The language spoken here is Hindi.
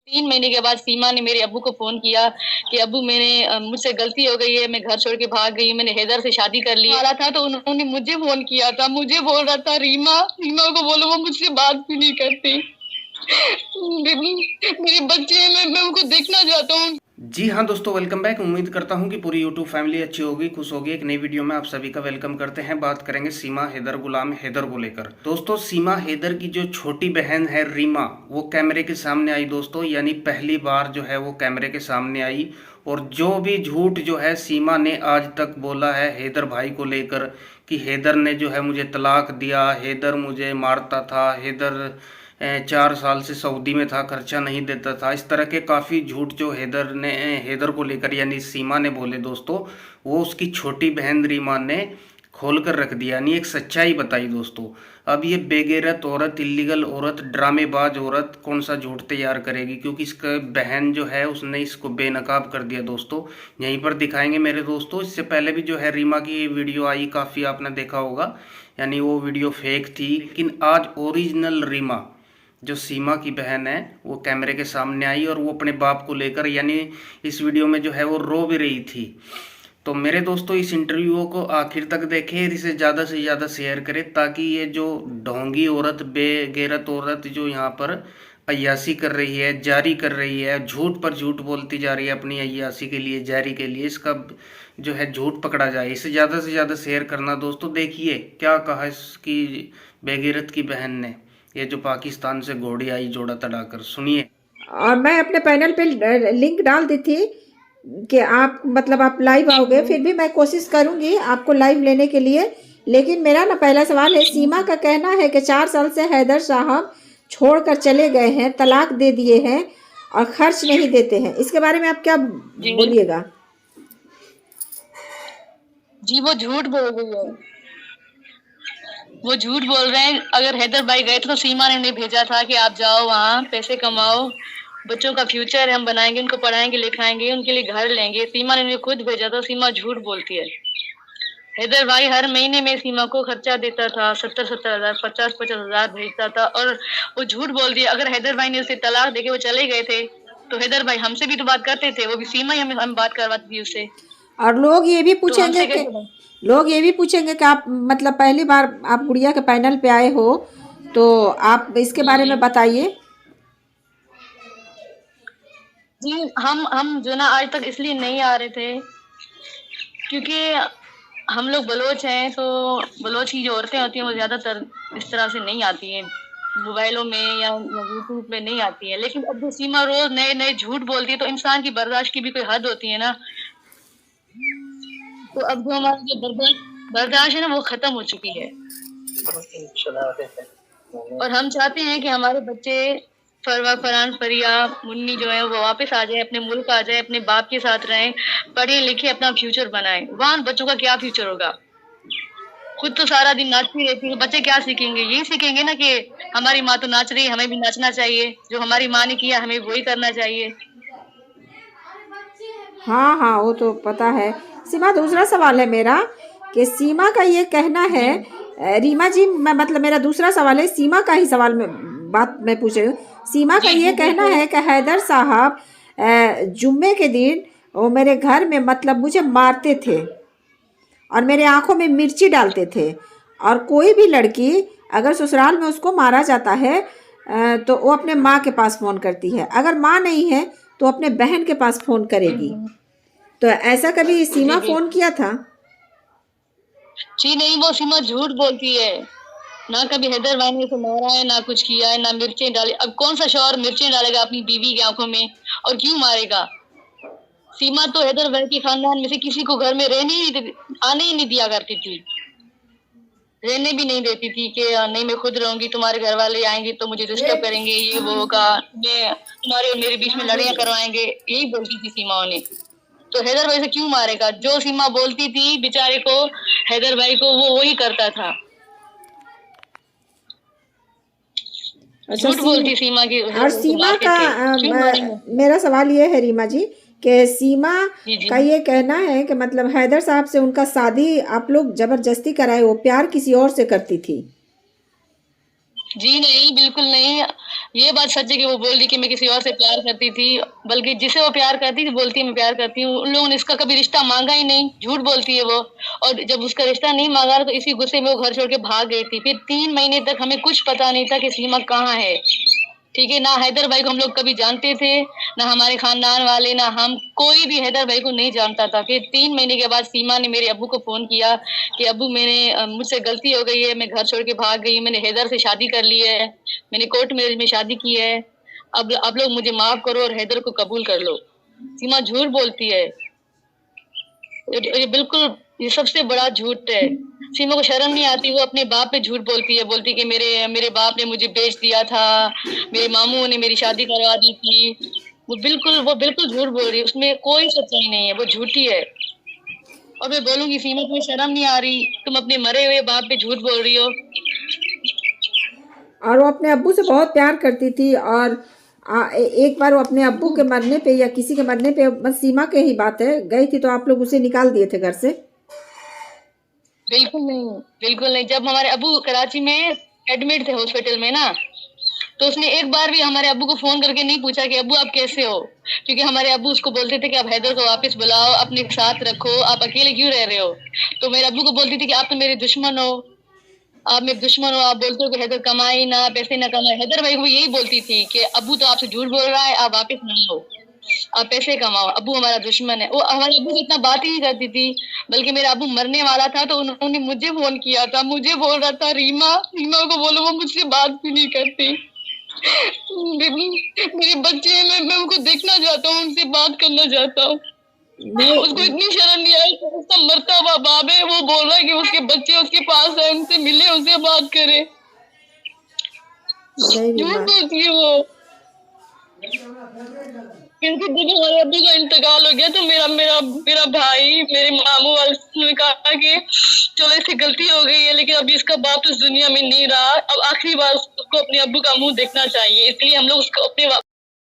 3 महीने के बाद सीमा ने मेरे अब्बू को फ़ोन किया कि अब्बू मुझसे गलती हो गई है, मैं घर छोड़ के भाग गई हूँ, मैंने हैदर से शादी कर ली वाला था, तो उन्होंने मुझे फ़ोन किया था, मुझे बोल रहा था रीमा को बोलो वो मुझसे बात भी नहीं करती। मेरे बच्चे हैं, मैं उनको देखना चाहता हूँ। जी हाँ दोस्तों, वेलकम बैक। उम्मीद करता हूँ कि पूरी यूट्यूब फैमिली अच्छी होगी, खुश होगी। एक नई वीडियो में आप सभी का वेलकम करते हैं। बात करेंगे सीमा हैदर गुलाम हैदर को लेकर। दोस्तों, सीमा हैदर की जो छोटी बहन है रीमा, वो कैमरे के सामने आई दोस्तों, यानी पहली बार जो है वो कैमरे के सामने आई। और जो भी झूठ जो है सीमा ने आज तक बोला है हैदर भाई को लेकर, कि हैदर ने जो है मुझे तलाक दिया, हैदर मुझे मारता था, हैदर 4 साल से सऊदी में था, खर्चा नहीं देता था, इस तरह के काफ़ी झूठ जो हैदर को लेकर यानी सीमा ने बोले दोस्तों, वो उसकी छोटी बहन रीमा ने खोल कर रख दिया, यानी एक सच्चाई बताई दोस्तों। अब ये बेगैरत औरत, इलीगल औरत, ड्रामेबाज औरत कौन सा झूठ तैयार करेगी, क्योंकि इसका बहन जो है उसने इसको बेनकाब कर दिया दोस्तों। यहीं पर दिखाएंगे मेरे दोस्तों। इससे पहले भी जो है रीमा की वीडियो आई, काफ़ी आपने देखा होगा, यानी वो वीडियो फेक थी। लेकिन आज ओरिजिनल रीमा जो सीमा की बहन है वो कैमरे के सामने आई, और वो अपने बाप को लेकर, यानी इस वीडियो में जो है वो रो भी रही थी। तो मेरे दोस्तों, इस इंटरव्यू को आखिर तक देखें, इसे ज़्यादा से ज़्यादा शेयर करें, ताकि ये जो ढोंगी औरत, बेगैरत औरत जो यहाँ पर अय्यासी कर रही है, जारी कर रही है, झूठ पर झूठ बोलती जा रही है अपनी अय्यासी के लिए, जारी के लिए, इसका जो है झूठ पकड़ा जाए। इसे ज़्यादा से ज़्यादा शेयर करना दोस्तों। देखिए क्या कहा इसकी बेगैरत की बहन ने, ये जो पाकिस्तान से घोड़ी आई जोड़ा तड़ाकर, सुनिए। और मैं अपने पैनल पे लिंक डाल दी थी कि आप मतलब आप लाइव आओगे, फिर भी मैं कोशिश करूंगी आपको लाइव लेने के लिए। लेकिन मेरा ना पहला सवाल है, सीमा का कहना है कि 4 साल से हैदर साहब छोड़कर चले गए हैं, तलाक दे दिए हैं और खर्च नहीं देते हैं। इसके बारे में आप क्या बोलिएगा? जी वो झूठ बोल रही है, वो झूठ बोल रहे हैं। अगर हैदर भाई गए थे तो सीमा ने उन्हें भेजा था कि आप जाओ वहाँ पैसे कमाओ, बच्चों का फ्यूचर हम बनाएंगे, उनको पढ़ाएंगे लिखाएंगे, उनके लिए घर लेंगे। सीमा ने उन्हें खुद भेजा था। सीमा झूठ बोलती है। हैदर भाई हर महीने में सीमा को खर्चा देता था, 70-70 हजार, 50-50 हजार भेजता था, और वो झूठ बोल दिया। अगर हैदर भाई ने उसे तलाक देके वो चले गए थे तो हैदर भाई हमसे भी तो बात करते थे, वो भी सीमा ही हम बात करवाती थी उससे। और लोग ये भी तो पूछेंगे हमसे कि कैसे? आप मतलब पहली बार आप गुड़िया के पैनल पे आए हो, तो आप इसके बारे में बताइए। जी हम जो ना आज तक इसलिए नहीं आ रहे थे क्योंकि हम लोग बलोच हैं, तो बलोच की जो औरतें होती हैं वो ज्यादातर इस तरह से नहीं आती हैं, मोबाइलों में या यूट्यूब में नहीं आती है। लेकिन अब जो सीमा रोज नए नए झूठ बोलती है, तो इंसान की बर्दाश्त की भी कोई हद होती है ना। तो अब जो हमारी जो बर्दाश्त है ना वो खत्म हो चुकी है। और हम चाहते हैं कि हमारे बच्चे फरहान फरिया मुन्नी जो है वो वापस आ जाए, अपने मुल्क आ जाए, अपने बाप के साथ रहें, पढ़े लिखे अपना फ्यूचर बनाए। वहाँ बच्चों का क्या फ्यूचर होगा? खुद तो सारा दिन नाचती रहती है, बच्चे क्या सीखेंगे? यही सीखेंगे ना कि हमारी माँ तो नाच रही है, हमें भी नाचना चाहिए, जो हमारी माँ ने किया हमें वही करना चाहिए। हाँ हाँ, वो तो पता है। सीमा, दूसरा सवाल है मेरा कि सीमा का ये कहना है, रीमा जी, मैं मतलब मेरा दूसरा सवाल है, सीमा का ही सवाल में बात मैं पूछ रही हूँ। सीमा का ये कहना है कि हैदर साहब जुम्मे के दिन वो मेरे घर में मतलब मुझे मारते थे और मेरे आंखों में मिर्ची डालते थे, और कोई भी लड़की अगर ससुराल में उसको मारा जाता है तो वो अपने माँ के पास फ़ोन करती है, अगर माँ नहीं है तो अपने बहन के पास फ़ोन करेगी। तो ऐसा कभी सीमा फ़ोन किया था? जी नहीं, वो सीमा झूठ बोलती है। ना कभी हैदर भाई ने उसे मारा है, ना कुछ किया है, ना मिर्चें डाली। अब कौन सा शौहर मिर्चें डालेगा अपनी बीवी की आंखों में, और क्यों मारेगा? सीमा तो हैदर भाई के खानदान में से किसी को घर में आने ही नहीं दिया करती थी, रहने भी नहीं देती थी कि नहीं मैं खुद रहूंगी, तुम्हारे घर वाले आएंगे तो मुझे डिस्टर्ब करेंगे, ये वो होगा, तुम्हारे और मेरे बीच में लड़ाइयां करवाएंगे, यही बोलती थी सीमा ने। तो हैदर भाई से क्यों मारेगा? जो सीमा बोलती थी बेचारे को, हैदर भाई को, वो वही करता था। अच्छा, झूठ बोलती सीमा की, और सीमा मारते का थे, क्यों मारेंगे? मेरा सवाल ये है रीमा जी कि सीमा जी जी का ये कहना है कि मतलब हैदर साहब से उनका शादी आप लोग जबरदस्ती कराए, वो प्यार किसी और से करती थी। जी नहीं, बिल्कुल नहीं। ये बात सच है कि वो बोल रही कि मैं किसी और से प्यार करती थी, बल्कि जिसे वो प्यार करती थी बोलती है मैं प्यार करती हूँ। उन लोगों ने इसका कभी रिश्ता मांगा ही नहीं, झूठ बोलती है वो। और जब उसका रिश्ता नहीं मांगा तो इसी गुस्से में वो घर छोड़ के भाग गई थी। फिर 3 महीने तक हमें कुछ पता नहीं था कि सीमा कहाँ है। ठीक है, ना हैदर भाई को हम लोग कभी जानते थे, ना हमारे खानदान वाले, ना हम, कोई भी हैदर भाई को नहीं जानता था। फिर 3 महीने के बाद सीमा ने मेरे अब्बू को फोन किया कि अब्बू मुझसे गलती हो गई है, मैं घर छोड़ के भाग गई हूँ, मैंने हैदर से शादी कर ली है, मैंने कोर्ट मैरिज में शादी की है, अब लोग मुझे माफ करो और हैदर को कबूल कर लो। सीमा झूठ बोलती है, ये बिल्कुल, ये सबसे बड़ा झूठ है। सीमा को शर्म नहीं आती, वो अपने बाप पे झूठ बोलती है, बोलती कि मेरे बाप ने मुझे बेच दिया था, मेरे मामू ने मेरी शादी करवा दी थी। वो बिल्कुल झूठ बोल रही है, उसमें कोई सच्चाई नहीं है, वो झूठी है। और मैं बोलूंगी सीमा तुम्हें शर्म नहीं आ रही, तुम अपने मरे हुए बाप पे झूठ बोल रही हो। और वो अपने अब्बू से बहुत प्यार करती थी। और एक बार वो अपने अब्बू के मरने पे या किसी के मरने पे, बस सीमा के ही बात है, गई थी तो आप लोग उसे निकाल दिए थे घर से। बिल्कुल नहीं, बिल्कुल नहीं। जब हमारे अब्बू कराची में एडमिट थे हॉस्पिटल में ना, तो उसने एक बार भी हमारे अब्बू को फोन करके नहीं पूछा कि अब्बू आप कैसे हो, क्योंकि हमारे अब्बू उसको बोलते थे कि आप हैदर को वापस बुलाओ, अपने साथ रखो, आप अकेले क्यों रह रहे हो। तो मेरे अब्बू को बोलती थी कि आप तो मेरे दुश्मन हो, आप मेरे दुश्मन हो, आप बोलते हो कि हैदर कमाए ना, पैसे ना कमाए। हैदर भाई को यही बोलती थी कि अब्बू तो आपसे झूठ बोल रहा है, आप वापस ना आओ, आप पैसे कमाओ, अब्बू हमारा दुश्मन है। वो हमारे अब्बू से इतना बात ही नहीं करती थी, बल्कि मेरा अब्बू मरने वाला था तो उन्होंने मुझे फोन किया था, मुझे बोल रहा था रीमा को बोलो वो मुझसे बात भी नहीं करती। मेरे बच्चे, मैं उनको देखना चाहता हूँ, उनसे बात करना चाहता हूँ। उसको इतनी शर्म नहीं आई, उसका मरता हुआ बाप है, वो बोल रहा है कि उसके बच्चे उसके पास है, उनसे मिले, उनसे बात करे। झूठ बोलती है वो। क्योंकि जब हमारे अब्बू का इंतकाल हो गया तो मेरा भाई, मेरे मामू वाले ने कहा कि चलो इससे गलती हो गई है, लेकिन अभी इसका बाप इस दुनिया में नहीं रहा, अब आखिरी बार उसको अपने अब्बू का मुंह देखना चाहिए, इसलिए हम लोग उसको अपने